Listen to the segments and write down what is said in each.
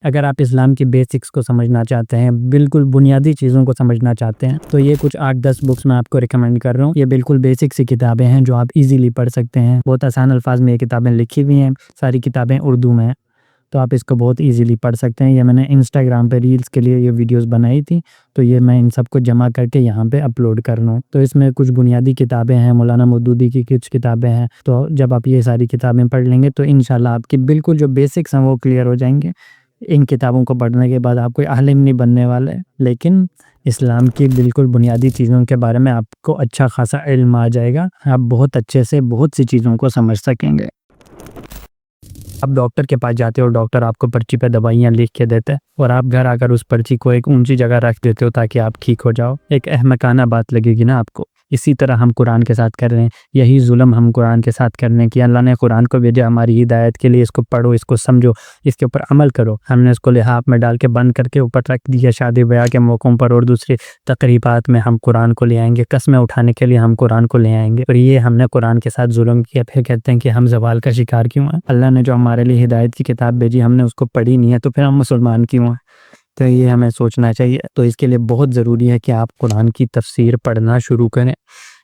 اگر آپ اسلام کی بیسکس کو سمجھنا چاہتے ہیں، بالکل بنیادی چیزوں کو سمجھنا چاہتے ہیں، تو یہ کچھ 8-10 بکس میں آپ کو ریکمینڈ کر رہا ہوں۔ یہ بالکل بیسک سی کتابیں ہیں جو آپ ایزیلی پڑھ سکتے ہیں، بہت آسان الفاظ میں یہ کتابیں لکھی ہوئی ہیں، ساری کتابیں اردو میں ہیں، تو آپ اس کو بہت ایزیلی پڑھ سکتے ہیں۔ یہ میں نے انسٹاگرام پہ ریلز کے لیے یہ ویڈیوز بنائی تھی، تو یہ میں ان سب کو جمع کر کے یہاں پہ اپلوڈ کر رہا ہوں۔ تو اس میں کچھ بنیادی کتابیں ہیں، مولانا مودودی کی کچھ کتابیں ہیں، تو جب آپ یہ ساری کتابیں پڑھ لیں گے تو انشاءاللہ آپ کی بالکل جو بیسکس ہیں وہ کلیئر ہو جائیں گے۔ ان کتابوں کو پڑھنے کے بعد آپ کوئی عالم نہیں بننے والے، لیکن اسلام کی بالکل بنیادی چیزوں کے بارے میں آپ کو اچھا خاصا علم آ جائے گا، آپ بہت اچھے سے بہت سی چیزوں کو سمجھ سکیں گے۔ آپ ڈاکٹر کے پاس جاتے ہو، ڈاکٹر آپ کو پرچی پہ دوائیاں لکھ کے دیتے ہیں، اور آپ گھر آ کر اس پرچی کو ایک اونچی جگہ رکھ دیتے ہو تاکہ آپ ٹھیک ہو جاؤ۔ ایک احمقانہ بات لگے گی نا آپ کو۔ اسی طرح ہم قرآن کے ساتھ کر رہے ہیں، یہی ظلم ہم قرآن کے ساتھ کر رہے ہیں کہ اللہ نے قرآن کو بھیجا ہماری ہدایت کے لیے، اس کو پڑھو، اس کو سمجھو، اس کے اوپر عمل کرو۔ ہم نے اس کو لحاف میں ڈال کے بند کر کے اوپر رکھ دیا، شادی بیاہ کے موقعوں پر اور دوسری تقریبات میں ہم قرآن کو لے آئیں گے، قسمیں اٹھانے کے لیے ہم قرآن کو لے آئیں گے، اور یہ ہم نے قرآن کے ساتھ ظلم کیا۔ پھر کہتے ہیں کہ ہم زوال کا شکار کیوں ہیں؟ اللہ نے جو ہمارے لیے ہدایت کی کتاب بھیجی ہم نے اس کو پڑھی نہیں ہے، تو پھر ہم مسلمان کیوں ہیں؟ تو یہ ہمیں سوچنا چاہیے۔ تو اس کے لیے بہت ضروری ہے کہ آپ قرآن کی تفسیر پڑھنا شروع کریں۔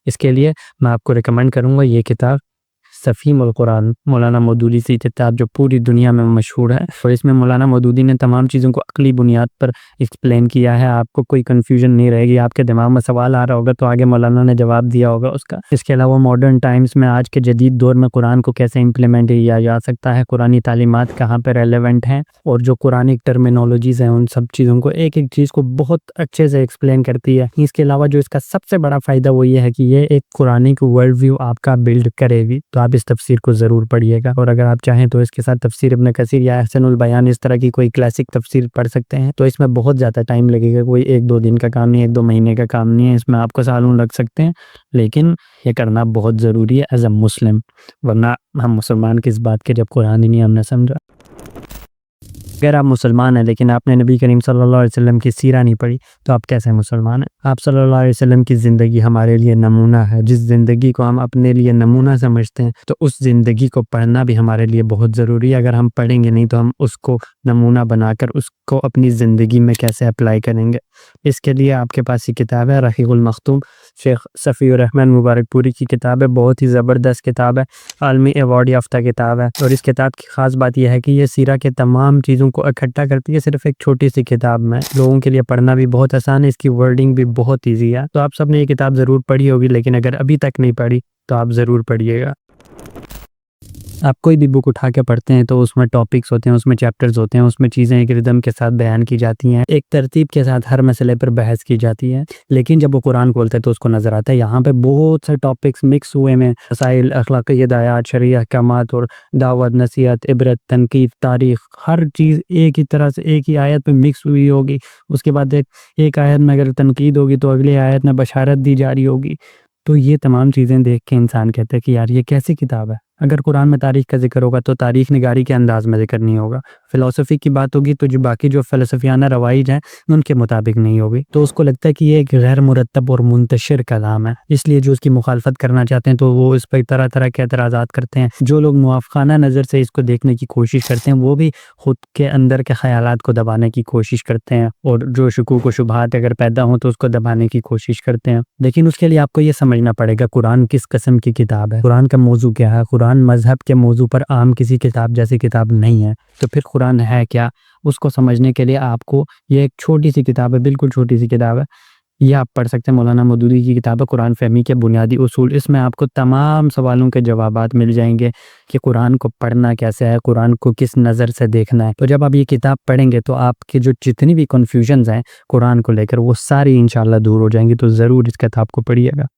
اس کے لیے میں آپ کو ریکمینڈ کروں گا یہ کتاب سفیم القرآن، مولانا مودودی کی کتاب جو پوری دنیا میں مشہور ہے، اور اس میں مولانا مودودی نے تمام چیزوں کو عقلی بنیاد پر ایکسپلین کیا ہے۔ آپ کو کوئی کنفیوژن نہیں رہے گی، آپ کے دماغ میں سوال آ رہا ہوگا تو آگے مولانا نے جواب دیا ہوگا اس کا۔ اس کے علاوہ ماڈرن ٹائمز میں آج کے جدید دور میں قرآن کو کیسے امپلیمنٹ کیا جا سکتا ہے، قرآنی تعلیمات کہاں پہ ریلیونٹ ہیں، اور جو قرآنک ٹرمینالوجیز ہیں ان سب چیزوں کو ایک ایک چیز کو بہت اچھے سے ایکسپلین کرتی ہے۔ اس کے علاوہ جو اس کا سب سے بڑا فائدہ وہ یہ ہے کہ یہ ایک قرآنک ورلڈ ویو آپ کا بلڈ کرے گی، تو آپ اس تفسیر کو ضرور پڑھیے گا۔ اور اگر آپ چاہیں تو اس کے ساتھ تفسیر ابن کثیر یا احسن البیان اس طرح کی کوئی کلاسک تفسیر پڑھ سکتے ہیں، تو اس میں بہت زیادہ ٹائم لگے گا، کوئی 1-2 دن کا کام نہیں، 1-2 مہینے کا کام نہیں ہے، اس میں آپ کو سالوں لگ سکتے ہیں، لیکن یہ کرنا بہت ضروری ہے ایز اے مسلم، ورنہ ہم مسلمان کس بات کے جب قرآن ہی نہیں ہم نے سمجھا۔ اگر آپ مسلمان ہیں لیکن آپ نے نبی کریم صلی اللہ علیہ وسلم کی سیرہ نہیں پڑھی تو آپ کیسے مسلمان ہیں؟ آپ صلی اللہ علیہ وسلم کی زندگی ہمارے لیے نمونہ ہے، جس زندگی کو ہم اپنے لیے نمونہ سمجھتے ہیں تو اس زندگی کو پڑھنا بھی ہمارے لیے بہت ضروری ہے۔ اگر ہم پڑھیں گے نہیں تو ہم اس کو نمونہ بنا کر اس کو اپنی زندگی میں کیسے اپلائی کریں گے؟ اس کے لیے آپ کے پاس یہ کتاب ہے رحیق المختوم، شیخ صفی الرحمن مبارک پوری کی کتاب ہے، بہت ہی زبردست کتاب ہے، عالمی ایوارڈ یافتہ کتاب ہے، اور اس کتاب کی خاص بات یہ ہے کہ یہ سیرہ کے تمام چیزوں کو اکٹھا کرتی ہے صرف ایک چھوٹی سی کتاب میں۔ لوگوں کے لیے پڑھنا بھی بہت آسان ہے، اس کی ورڈنگ بھی بہت ایزی ہے، تو آپ سب نے یہ کتاب ضرور پڑھی ہوگی، لیکن اگر ابھی تک نہیں پڑھی تو آپ ضرور پڑھیے گا۔ آپ کوئی بھی بک اٹھا کے پڑھتے ہیں تو اس میں ٹاپکس ہوتے ہیں، اس میں چیپٹرز ہوتے ہیں، اس میں چیزیں ایک ردم کے ساتھ بیان کی جاتی ہیں، ایک ترتیب کے ساتھ ہر مسئلے پر بحث کی جاتی ہے، لیکن جب وہ قرآن کھولتے ہیں تو اس کو نظر آتا ہے یہاں پہ بہت سے ٹاپکس مکس ہوئے میں، مسائل، اخلاقی ہدایات، شرعی احکامات اور دعوت، نصیحت، عبرت، تنقید، تاریخ، ہر چیز ایک ہی طرح سے ایک ہی آیت میں مکس ہوئی ہوگی۔ اس کے بعد ایک آیت میں اگر تنقید ہوگی تو اگلی آیت میں بشارت دی جا رہی ہوگی۔ تو یہ تمام چیزیں دیکھ کے انسان کہتا ہے کہ یار یہ کیسی کتاب ہے۔ اگر قرآن میں تاریخ کا ذکر ہوگا تو تاریخ نگاری کے انداز میں ذکر نہیں ہوگا، فلسفی کی بات ہوگی تو جو باقی جو فلسفیانہ روائج ہیں ان کے مطابق نہیں ہوگی، تو اس کو لگتا ہے کہ یہ ایک غیر مرتب اور منتشر کلام ہے، اس لیے جو اس کی مخالفت کرنا چاہتے ہیں تو وہ اس پر طرح طرح کے اعتراضات کرتے ہیں۔ جو لوگ موافقانہ نظر سے اس کو دیکھنے کی کوشش کرتے ہیں وہ بھی خود کے اندر کے خیالات کو دبانے کی کوشش کرتے ہیں، اور جو شکوک و شبہات اگر پیدا ہوں تو اس کو دبانے کی کوشش کرتے ہیں، لیکن اس کے لیے آپ کو یہ سمجھنا پڑے گا قرآن کس قسم کی کتاب ہے، قرآن کا موضوع کیا ہے۔ قرآن مذہب کے موضوع پر عام کسی کتاب جیسی کتاب نہیں ہے، تو پھر قرآن ہے کیا؟ اس کو سمجھنے کے لیے آپ کو یہ ایک چھوٹی سی کتاب ہے، بالکل چھوٹی سی کتاب ہے، یہ آپ پڑھ سکتے ہیں، مولانا مودودی کی کتاب ہے قرآن فہمی کے بنیادی اصول۔ اس میں آپ کو تمام سوالوں کے جوابات مل جائیں گے کہ قرآن کو پڑھنا کیسے ہے، قرآن کو کس نظر سے دیکھنا ہے۔ تو جب آپ یہ کتاب پڑھیں گے تو آپ کے جو جتنی بھی کنفیوژنز ہیں قرآن کو لے کر وہ ساری انشاءاللہ دور ہو جائیں گی، تو ضرور اس کتاب کو پڑھیے گا۔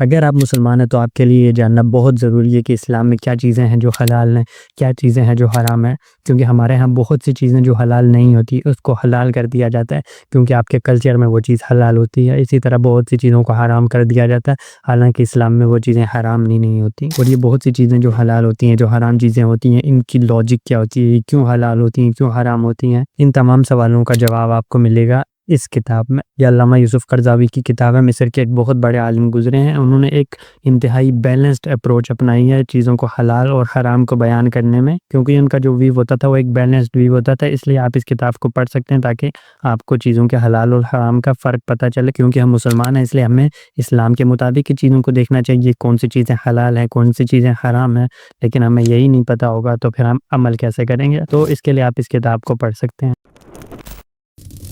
اگر آپ مسلمان ہیں تو آپ کے لیے یہ جاننا بہت ضروری ہے کہ اسلام میں کیا چیزیں ہیں جو حلال ہیں، کیا چیزیں ہیں جو حرام ہیں، کیونکہ ہمارے ہاں بہت سی چیزیں جو حلال نہیں ہوتی اس کو حلال کر دیا جاتا ہے کیونکہ آپ کے کلچر میں وہ چیز حلال ہوتی ہے، اسی طرح بہت سی چیزوں کو حرام کر دیا جاتا ہے حالانکہ اسلام میں وہ چیزیں حرام نہیں ہوتی۔ اور یہ بہت سی چیزیں جو حلال ہوتی ہیں، جو حرام چیزیں ہوتی ہیں، ان کی لاجک کیا ہوتی ہے، کیوں حلال ہوتی ہیں، کیوں حرام ہوتی ہیں، ان تمام سوالوں کا جواب آپ کو ملے گا اس کتاب میں۔ یہ علامہ یوسف قرضاوی کی کتاب ہے، مصر کے ایک بہت بڑے عالم گزرے ہیں، انہوں نے ایک انتہائی بیلنسڈ اپروچ اپنائی ہے چیزوں کو حلال اور حرام کو بیان کرنے میں، کیونکہ ان کا جو ویو ہوتا تھا وہ ایک بیلنسڈ ویو ہوتا تھا، اس لیے آپ اس کتاب کو پڑھ سکتے ہیں تاکہ آپ کو چیزوں کے حلال اور حرام کا فرق پتہ چلے، کیونکہ ہم مسلمان ہیں اس لیے ہمیں اسلام کے مطابق ہی چیزوں کو دیکھنا چاہیے، کون سی چیزیں حلال ہیں کون سی چیزیں حرام ہیں، لیکن ہمیں یہی نہیں پتہ ہوگا تو پھر ہم عمل کیسے کریں گے؟ تو اس کے لیے آپ اس کتاب کو پڑھ سکتے ہیں۔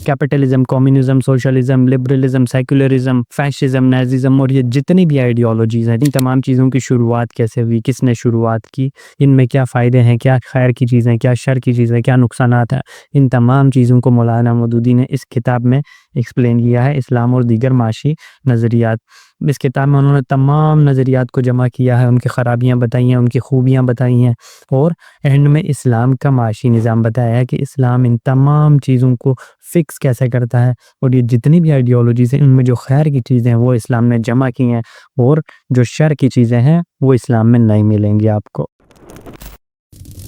Capitalism, communism, socialism, liberalism, secularism, fascism, Nazism اور یہ جتنی بھی آئیڈیالوجیز ہیں، ان تمام چیزوں کی شروعات کیسے ہوئی، کس نے شروعات کی، ان میں کیا فائدے ہیں، کیا خیر کی چیزیں، کیا شر کی چیزیں، کیا نقصانات ہیں، ان تمام چیزوں کو مولانا مودودی نے اس کتاب میں ایکسپلین کیا ہے، اسلام اور دیگر معاشی نظریات۔ اس کتاب میں انہوں نے تمام نظریات کو جمع کیا ہے، ان کی خرابیاں بتائی ہیں، ان کی خوبیاں بتائی ہیں، اور اینڈ میں اسلام کا معاشی نظام بتایا ہے کہ اسلام ان تمام چیزوں کو فکس کیسے کرتا ہے، اور یہ جتنی بھی آئیڈیالوجیز ہیں ان میں جو خیر کی چیزیں ہیں وہ اسلام نے جمع کی ہیں، اور جو شر کی چیزیں ہیں وہ اسلام میں نہیں ملیں گی آپ کو۔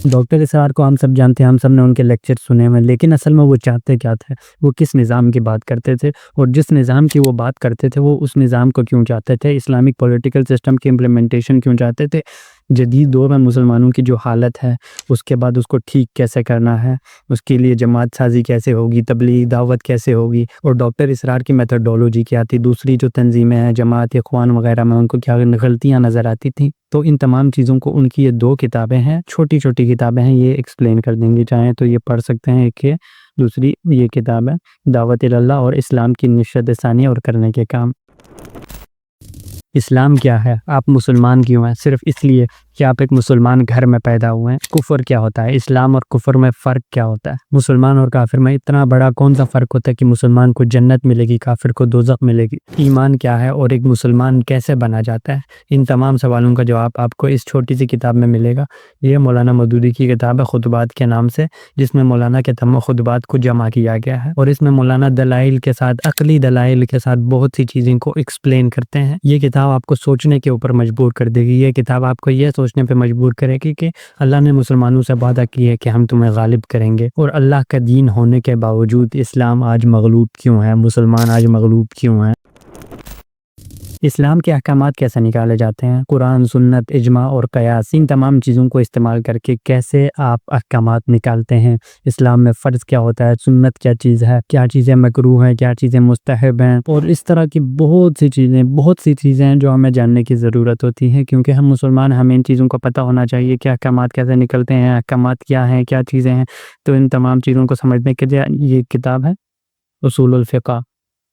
ڈاکٹر اسرار کو ہم سب جانتے ہیں، ہم سب نے ان کے لیکچر سنے ہوئے، لیکن اصل میں وہ چاہتے کیا تھے، وہ کس نظام کی بات کرتے تھے، اور جس نظام کی وہ بات کرتے تھے وہ اس نظام کو کیوں چاہتے تھے، اسلامک پولیٹیکل سسٹم کی امپلیمنٹیشن کیوں چاہتے تھے، جدید دور میں مسلمانوں کی جو حالت ہے اس کے بعد اس کو ٹھیک کیسے کرنا ہے، اس کے لیے جماعت سازی کیسے ہوگی، تبلیغ دعوت کیسے ہوگی، اور ڈاکٹر اسرار کی میتھڈولوجی کیا تھی، دوسری جو تنظیمیں ہیں جماعت اخوان وغیرہ میں ان کو کیا غلطیاں نظر آتی تھیں۔ تو ان تمام چیزوں کو ان کی یہ 2 کتابیں ہیں، چھوٹی چھوٹی کتابیں ہیں، یہ ایکسپلین کر دیں گی، چاہیں تو یہ پڑھ سکتے ہیں۔ ایک ہے، دوسری یہ کتاب ہے دعوت اللہ اور اسلام کی نشرت ثانیہ اور کرنے کے کام۔ اسلام کیا ہے، آپ مسلمان کیوں ہیں؟ صرف اس لیے کہ آپ ایک مسلمان گھر میں پیدا ہوئے ہیں۔ کفر کیا ہوتا ہے، اسلام اور کفر میں فرق کیا ہوتا ہے، مسلمان اور کافر میں اتنا بڑا کون سا فرق ہوتا ہے کہ مسلمان کو جنت ملے گی کافر کو دوزخ ملے گی، ایمان کیا ہے اور ایک مسلمان کیسے بنا جاتا ہے، ان تمام سوالوں کا جواب آپ کو اس چھوٹی سی کتاب میں ملے گا۔ یہ مولانا مودودی کی کتاب ہے خطبات کے نام سے، جس میں مولانا کے تمام خطبات کو جمع کیا گیا ہے، اور اس میں مولانا دلائل کے ساتھ، عقلی دلائل کے ساتھ بہت سی چیزیں کو ایکسپلین کرتے ہیں۔ یہ کتاب آپ کو سوچنے کے اوپر مجبور کر دے گی، یہ کتاب آپ کو یہ سوچنے پہ مجبور کرے گی کہ اللہ نے مسلمانوں سے وعدہ کی ہے کہ ہم تمہیں غالب کریں گے، اور اللہ کا دین ہونے کے باوجود اسلام آج مغلوب کیوں ہے، مسلمان آج مغلوب کیوں ہیں۔ اسلام کے احکامات کیسے نکالے جاتے ہیں، قرآن، سنت، اجماع اور قیاس، ان تمام چیزوں کو استعمال کر کے کیسے آپ احکامات نکالتے ہیں، اسلام میں فرض کیا ہوتا ہے، سنت کیا چیز ہے، کیا چیزیں مکروہ ہیں، کیا چیزیں مستحب ہیں، اور اس طرح کی بہت سی چیزیں ہیں جو ہمیں جاننے کی ضرورت ہوتی ہے، کیونکہ ہم مسلمان، ہمیں ان چیزوں کا پتہ ہونا چاہیے کہ احکامات کیسے نکلتے ہیں، احکامات کیا ہیں، کیا چیزیں ہیں۔ تو ان تمام چیزوں کو سمجھنے کے لیے یہ کتاب ہے اصول الفقہ،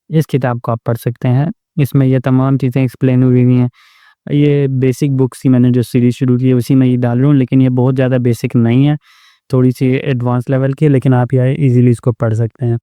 اس کتاب کو آپ پڑھ سکتے ہیں، اس میں یہ تمام چیزیں ایکسپلین ہوئی ہیں۔ یہ بیسک بکس ہی میں نے جو سیریز شروع کی ہے اسی میں یہ ڈال رہا ہوں، لیکن یہ بہت زیادہ بیسک نہیں ہے، تھوڑی سی ایڈوانس لیول کی ہے، لیکن آپ یہ ایزیلی اس کو پڑھ سکتے ہیں۔